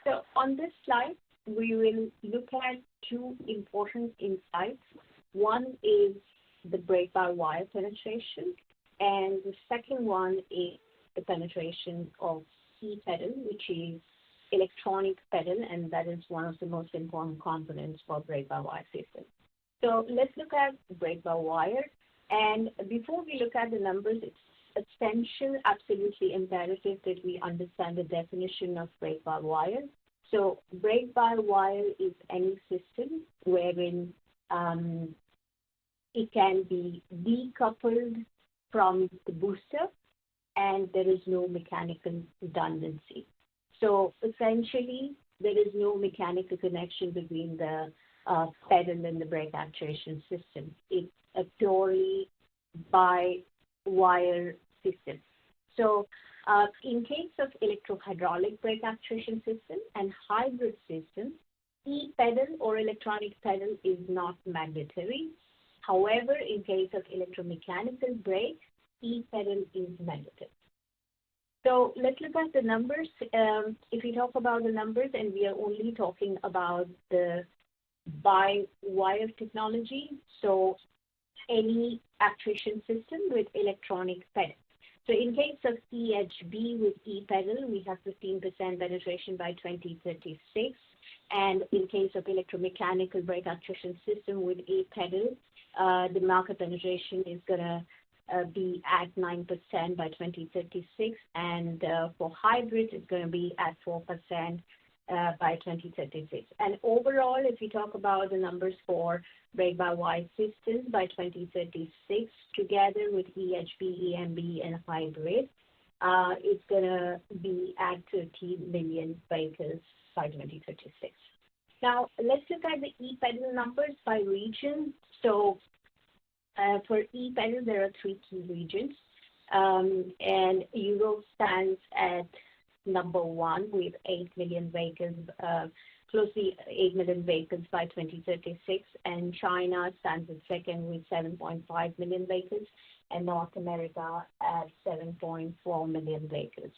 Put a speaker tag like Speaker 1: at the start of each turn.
Speaker 1: So on this slide, we will look at two important insights. One is the brake-by-wire penetration, and the second one is the penetration of e-pedal, which is electronic pedal, and that is one of the most important components for brake-by-wire system. So let's look at brake-by-wire. And before we look at the numbers, it's essential, absolutely imperative that we understand the definition of brake-by-wire. So brake-by-wire is any system wherein it can be decoupled from the booster and there is no mechanical redundancy. So essentially, there is no mechanical connection between the pedal and the brake actuation system. It's a purely by-wire system. So in case of electro-hydraulic brake actuation system and hybrid systems, e-pedal or electronic pedal is not mandatory. However, in case of electromechanical brake, e-pedal is mandatory. So let's look at the numbers. If we talk about the numbers, and we are only talking about the by-wire technology, so any actuation system with electronic pedal. So in case of EHB with e-pedal, we have 15% penetration by 2036. And in case of electromechanical brake actuation system with e-pedal, the market penetration is going to be at 9% by 2036. And for hybrids, it's going to be at 4% by 2036. And overall, if we talk about the numbers for brake-by-wire systems by 2036, together with EHB, EMB, and hybrid, it's going to be at 30 million vehicles by 2036. Now, let's look at the e-pedal numbers by region. So for e-pedal, there are three key regions, and Europe stands at number one with 8 million vehicles, closely 8 million vehicles by 2036, and China stands at second with 7.5 million vehicles, and North America at 7.4 million vehicles.